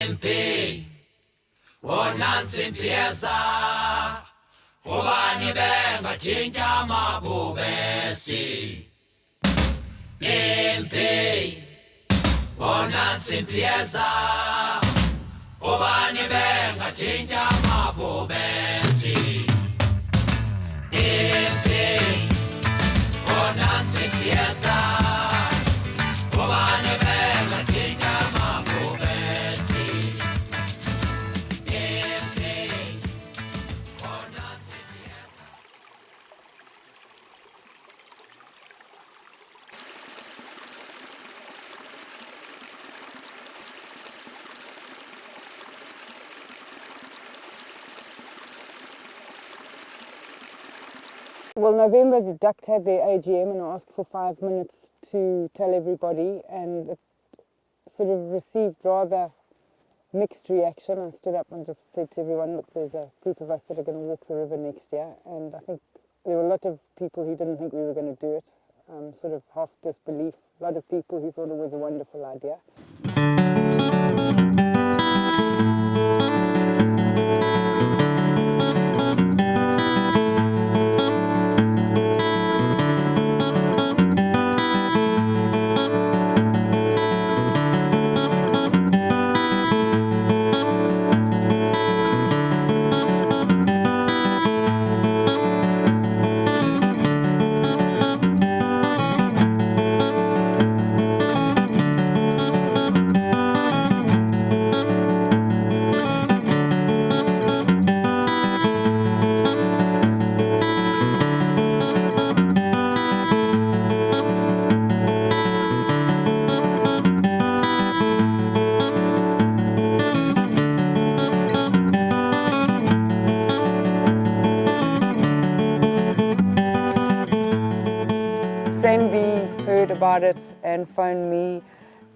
Impi, wonansi impieza, ubani benga chincha mabubesi. Impi, wonansi impieza, ubani benga chincha mabubesi. Impi, wonansi impieza, ubani benga chincha mabubesi. Well, November the Duct had their AGM and asked for 5 minutes to tell everybody, and it sort of received rather mixed reaction. I stood up and just said to everyone, look, there's a group of us that are going to walk the river next year, and I think there were a lot of people who didn't think we were going to do it, sort of half disbelief, a lot of people who thought it was a wonderful idea. SNB heard about it and phoned me,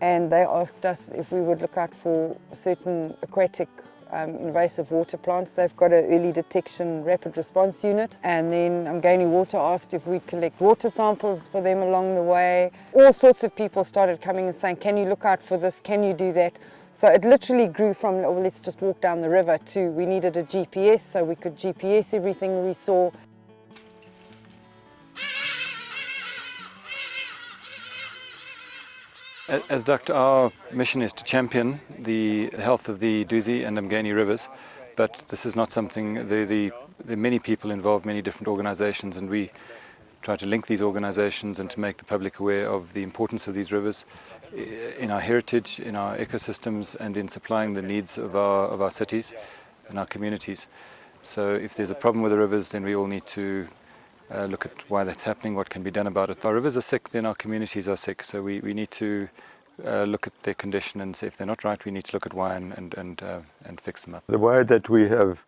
and they asked us if we would look out for certain aquatic invasive water plants. They've got an early detection rapid response unit, and then uMngeni Water asked if we'd collect water samples for them along the way. All sorts of people started coming and saying, can you look out for this, can you do that? So it literally grew from, oh, let's just walk down the river, to we needed a GPS so we could GPS everything we saw. As Duct, our mission is to champion the health of the Duzi and uMngeni rivers, but this is not something, there are many people involved, many different organizations, and we try to link these organizations and to make the public aware of the importance of these rivers in our heritage, in our ecosystems, and in supplying the needs of our cities and our communities. So if there's a problem with the rivers, then we all need to look at why that's happening, what can be done about it. If our rivers are sick, then our communities are sick, so we need to look at their condition, and say if they're not right, we need to look at why and fix them up. The way that we have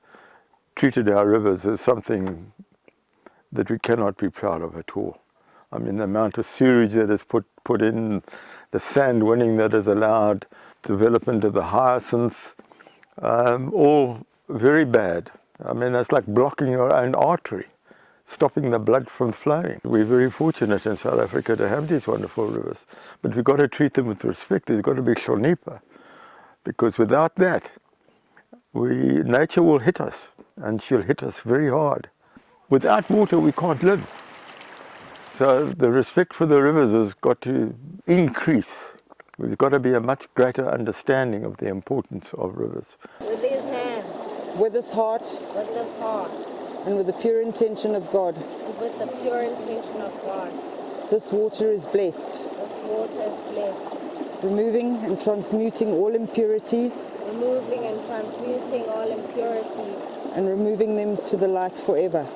treated our rivers is something that we cannot be proud of at all. I mean, the amount of sewage that is put in, the sand winning that is allowed, development of the hyacinths, all very bad. I mean, it's like blocking your own artery, stopping the blood from flowing. We're very fortunate in South Africa to have these wonderful rivers, but we've got to treat them with respect. There's got to be hlonipha, because without that, nature will hit us, and she'll hit us very hard. Without water, we can't live. So the respect for the rivers has got to increase. There's got to be a much greater understanding of the importance of rivers. With his hand. With his heart. With his heart. And with the pure intention of God. And with the pure intention of God. This water is blessed. This water is blessed. Removing and transmuting all impurities. Removing and transmuting all impurities. And removing them to the light forever.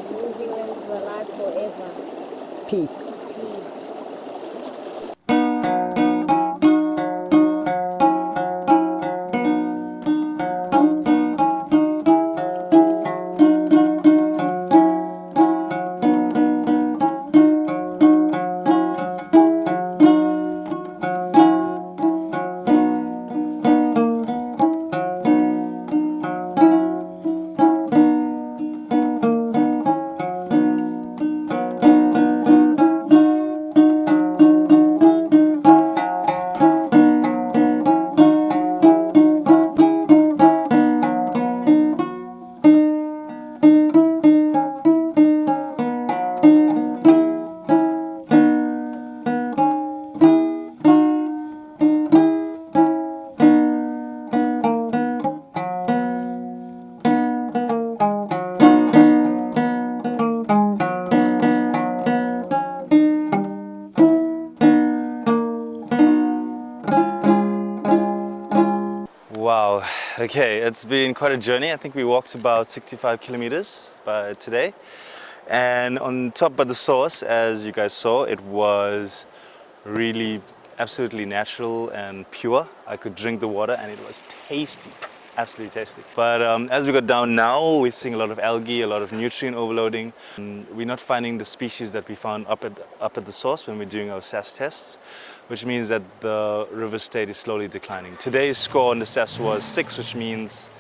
Removing them to the light forever. Peace. Okay, it's been quite a journey. I think we walked about 65 kilometers by today. And on top by the source, as you guys saw, it was really absolutely natural and pure. I could drink the water and it was tasty, absolutely tasty. But as we got down now, we're seeing a lot of algae, a lot of nutrient overloading. We're not finding the species that we found up at the source when we're doing our SAS tests, which means that the river state is slowly declining. Today's score on the SAS was 6, which means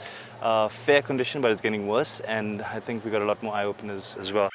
fair condition, but it's getting worse. And I think we got a lot more eye-openers as well.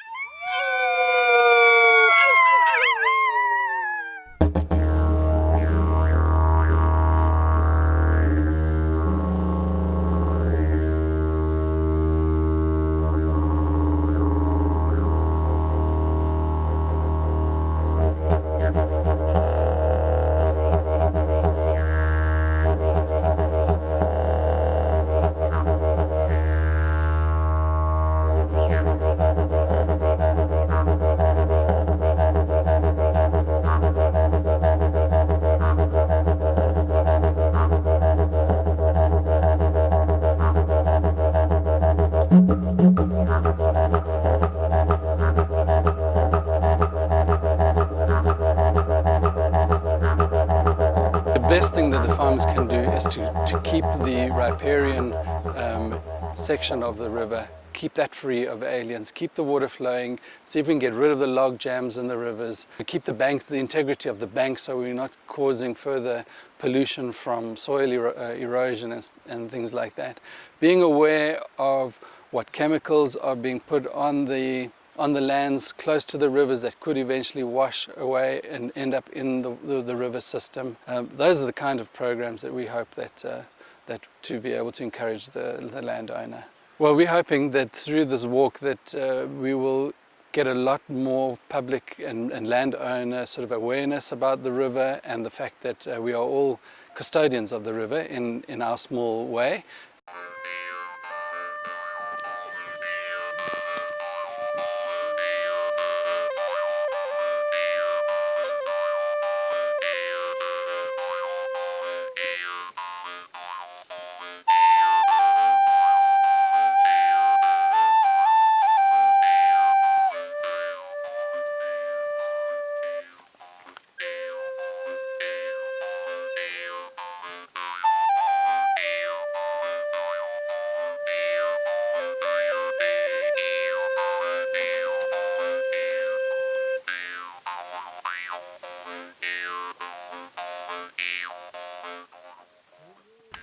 The best thing that the farmers can do is to keep the riparian section of the river, keep that free of aliens, keep the water flowing, see if we can get rid of the log jams in the rivers, keep the banks, the integrity of the banks, so we're not causing further pollution from soil erosion and things like that. Being aware of what chemicals are being put on the lands close to the rivers that could eventually wash away and end up in the river system. Those are the kind of programs that we hope that to be able to encourage the landowner. Well, we're hoping that through this walk that we will get a lot more public and landowner sort of awareness about the river and the fact that we are all custodians of the river in our small way.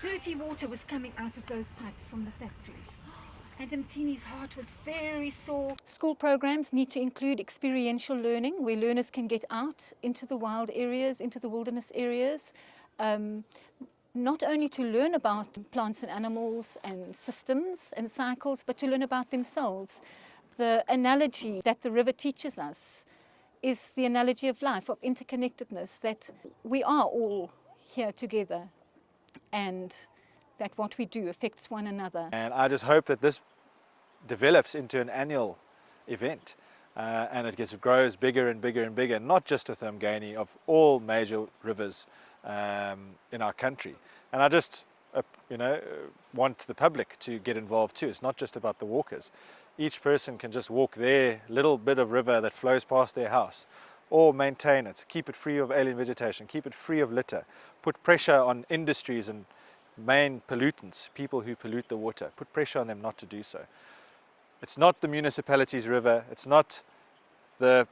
Dirty water was coming out of those pipes from the factories. And uMngeni's heart was very sore. School programs need to include experiential learning, where learners can get out into the wild areas, into the wilderness areas, not only to learn about plants and animals and systems and cycles, but to learn about themselves. The analogy that the river teaches us is the analogy of life, of interconnectedness, that we are all here together, and that what we do affects one another. And I just hope that this develops into an annual event and it grows bigger and bigger and bigger, not just with uMngeni, of all major rivers in our country. And I just want the public to get involved too. It's not just about the walkers. Each person can just walk their little bit of river that flows past their house, or maintain it, keep it free of alien vegetation, keep it free of litter, put pressure on industries and main pollutants, people who pollute the water, put pressure on them not to do so. It's not the municipality's river, it's not the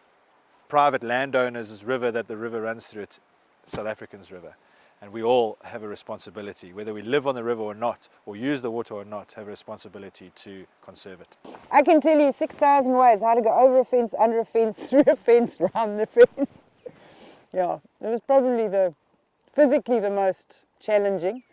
private landowners' river that the river runs through, it's South Africa's river. And we all have a responsibility, whether we live on the river or not, or use the water or not, have a responsibility to conserve it. I can tell you 6,000 ways how to go over a fence, under a fence, through a fence, round the fence. Yeah, it was probably physically the most challenging.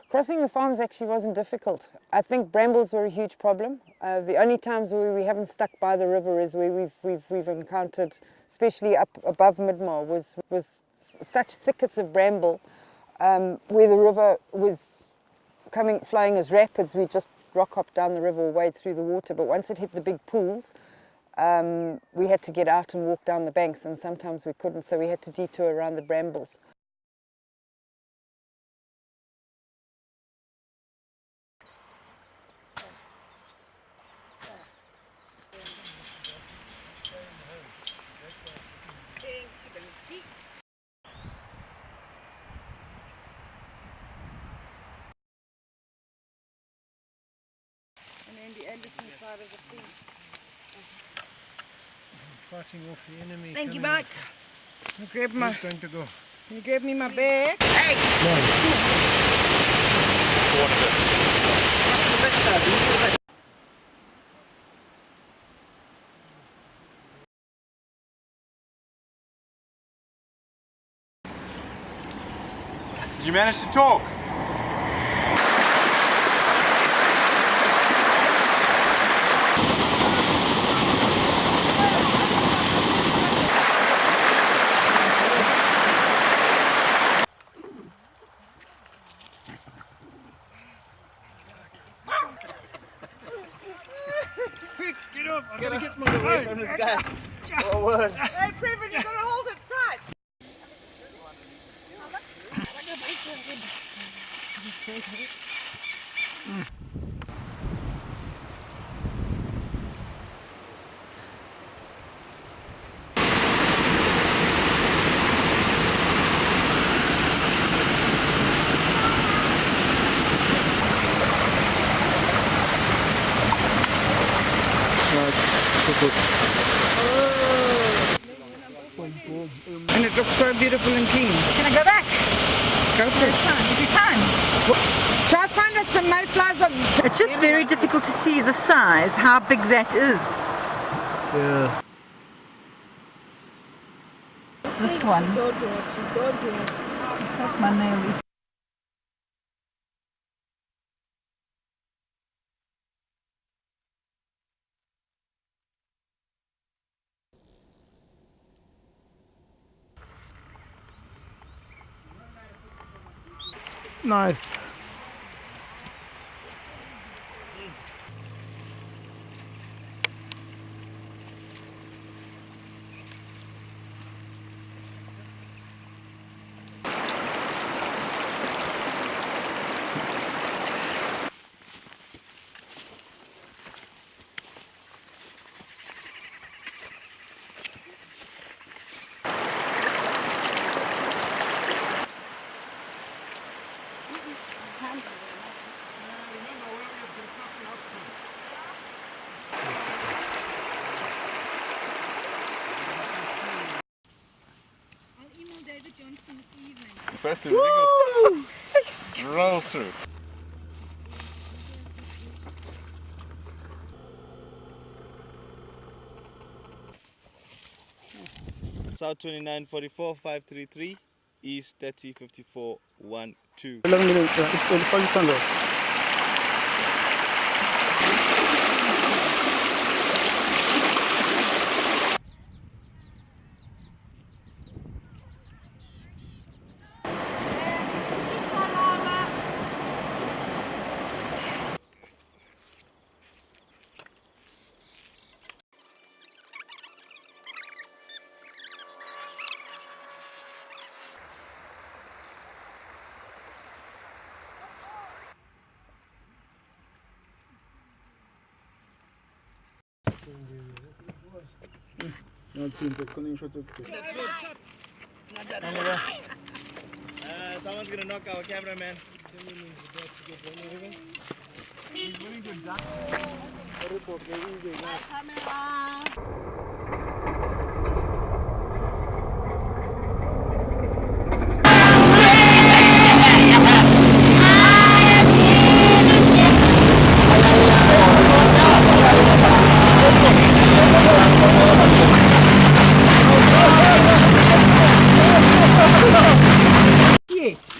Crossing the farms actually wasn't difficult. I think brambles were a huge problem. The only times where we haven't stuck by the river is where we've encountered, especially up above Midmar, was such thickets of bramble where the river was flowing as rapids. We just rock hopped down the river or wade through the water, but once it hit the big pools, we had to get out and walk down the banks, and sometimes we couldn't, so we had to detour around the brambles. Andy Anderson side of the fence. Fighting off the enemy. Thank you, Mike. Grab my. Who's going to go? Can you grab me my bag? Hey! Did you manage to talk? Get off! I'm gonna get my phone. From this guy. Forward. Hey, Previn, you gotta hold it tight. And it looks so beautiful and clean. Can I go back? Go for it. If you can. Try find us some mayflies of. It's just very difficult to see the size, how big that is. Yeah. It's this one. Cut my nail is. Nice. First roll through. South 2944 533, East 3054 12. Someone's gonna knock our cameraman.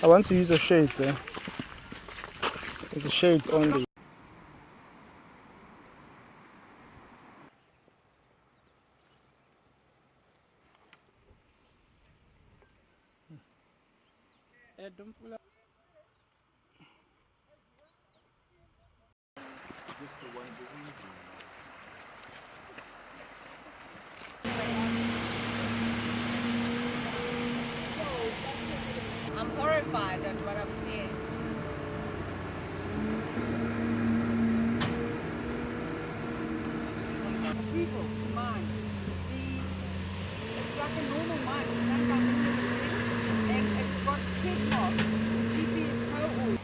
I want to use the shades, eh? The shades only. I'm horrified at what I'm seeing. People to mine. It's like a normal mine. It's done by the and it's got pig marks. The GPS co-ord.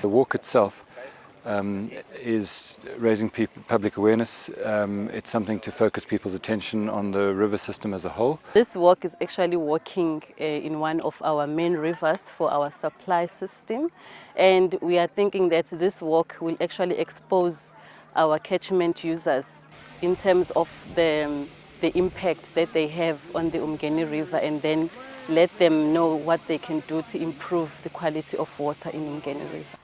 The walk itself is raising public awareness. It's something to focus people's attention on the river system as a whole. This walk is actually walking in one of our main rivers for our supply system, and we are thinking that this walk will actually expose our catchment users in terms of the impacts that they have on the uMngeni River, and then let them know what they can do to improve the quality of water in uMngeni River.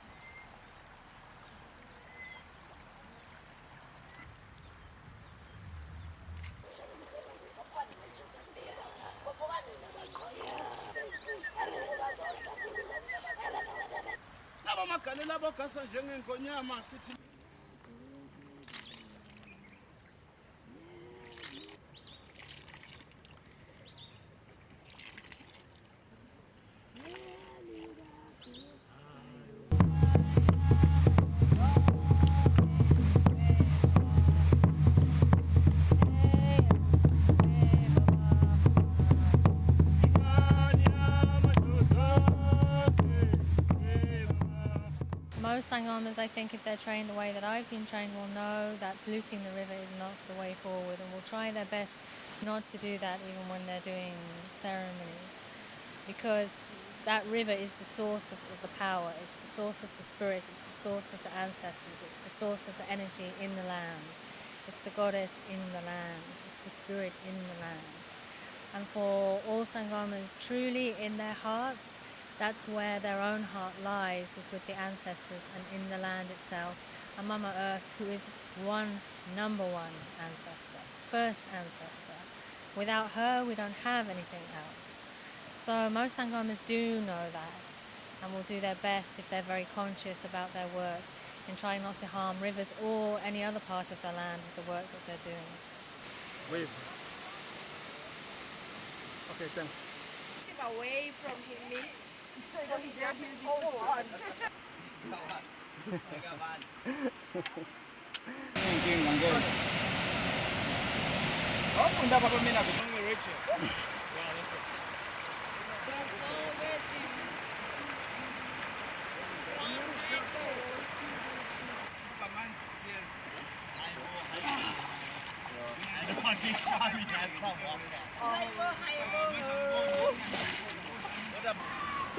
Most Sangomas, I think, if they're trained the way that I've been trained, will know that polluting the river is not the way forward, and will try their best not to do that even when they're doing ceremony, because that river is the source of the power, it's the source of the spirit, it's the source of the ancestors, it's the source of the energy in the land, it's the goddess in the land, it's the spirit in the land. And for all Sangomas, truly in their hearts, that's where their own heart lies, is with the ancestors and in the land itself, and Mama Earth, who is number one ancestor, first ancestor. Without her, we don't have anything else. So most Sangomas do know that, and will do their best, if they're very conscious about their work, in trying not to harm rivers or any other part of the land with the work that they're doing. Wave. Okay, thanks. Keep away from him, so he doesn't hold on.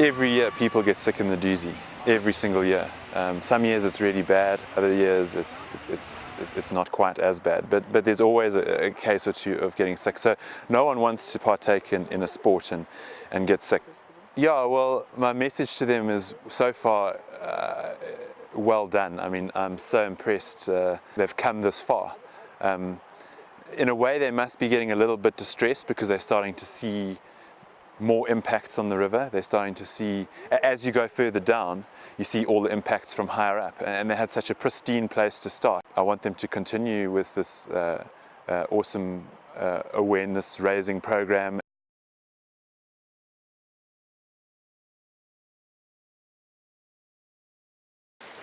Every year people get sick in the doozy, every single year. Some years it's really bad, other years it's not quite as bad, but there's always a case or two of getting sick. So no one wants to partake in a sport and get sick. Yeah, well, my message to them is so far well done. I mean, I'm so impressed they've come this far. In a way they must be getting a little bit distressed because they're starting to see more impacts on the river. They're starting to see, as you go further down, you see all the impacts from higher up, and they had such a pristine place to start. I want them to continue with this awesome awareness raising program.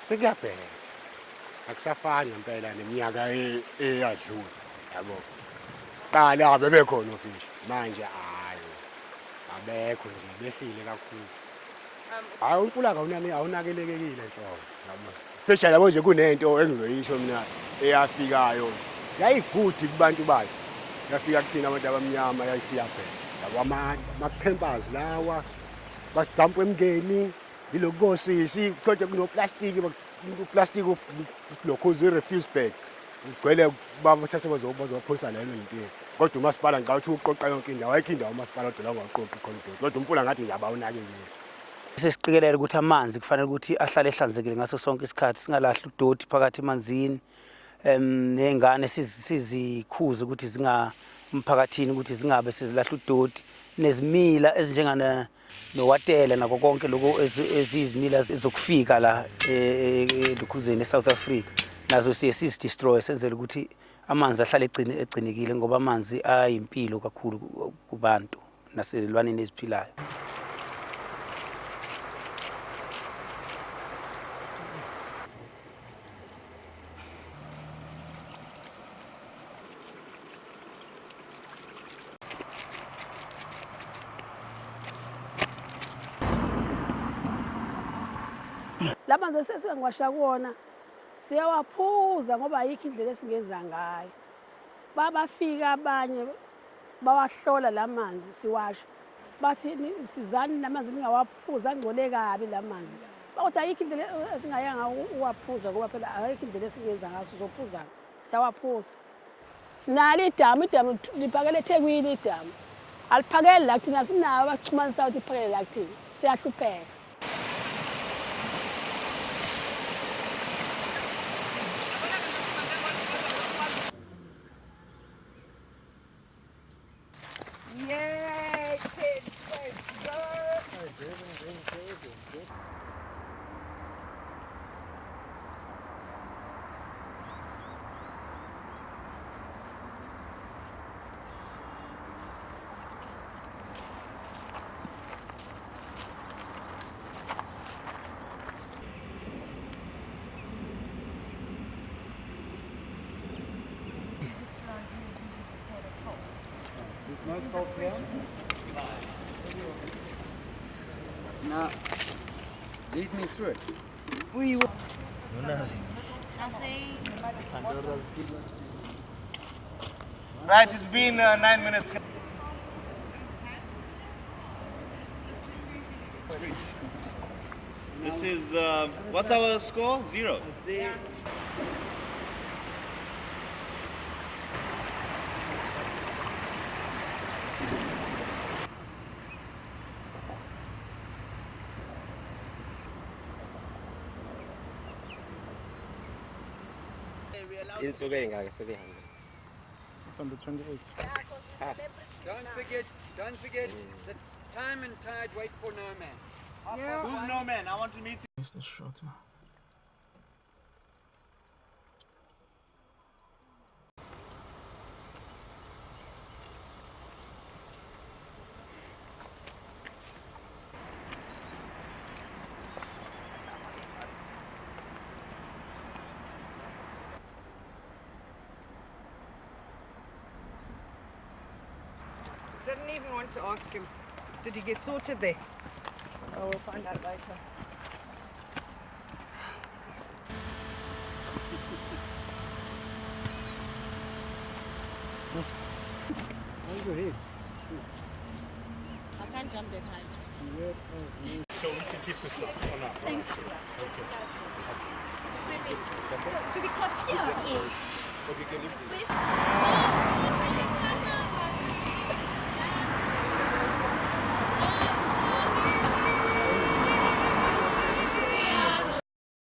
Singapore akusafani ngempela neminyaka eyadlula yabo. Qala bebekhona ofishi manje hayi abekho nje behlile kakhulu. Hayi umfula awunakelekekile nhlobo yabo. Especially yabo nje kunento engizoyisho mina eyafikayo. Yayigudi kubantu bayo. yafika kuthina abantu abamnyama yayisiyaphela yabo ama-campers lawa badampa uMngeni yilokhu kosisi kodwa kunoplastiki uplastiki lokhuza i-refuse bag ugcwele bathathe bazophosa leyo into kodwa umasipala ngicabanga ukuthi uqoqa yonke indawo ayikho indawo umasipala odwa ongaqoqi ikhonto kodwa umfula ngathi nje abawunakekile. Sesiqikelela ukuthi amanzi kufanele ukuthi ahlale ehlanzekile ngaso sonke isikhathi singalahli udoti phakathi emanzini nezingane sizikhuze ukuthi zingamphakathini ukuthi zingabe sizilahla udoti nezimila ezinjengana nowatela nako konke lokho ezizimila zokufika la eLukhuzeni eSouth Africa nazo siye destroy senzele ukuthi amanzi ahlale egcinekile ngoba amanzi ayimpilo kakhulu kubantu nasezilwaneni eziphilayo. Lamanzi esesengiwasha kuwona siyawaphuza ngoba ayikho indlela esingenza ngayo. Babafika abanye bawahlola lamanzi siwasha bathi sizani lamanzi ningawaphuza angcole kabi lamanzi. Kodwa ayikho indlela esingayanga uwaphuza ngoba phela ayikho indlela esingenza ngaso uzophuza siyawaphuza. Sinalo idamu liphakele eThekwini idamu. Aliphakeli la kuthina sinawo abasichumanisa ukuthi iphakele la kuthina. Siyahlupheka. Yay, kids, let's go! There's no salt here? Now, lead me through it. Right, it's been 9 minutes. This is, what's our score? 0. It's okay, guys. It's on the 28th. Don't forget that time and tide wait for no man. Yeah. Who's no man? I want to meet you. It's the shot. Didn't even want to ask him. Did he get sorted there? Oh, we'll find out later. Hold your head. I can't jump that high. So we can keep this up or not? Thanks. Okay. Do we cross here? But we can leave.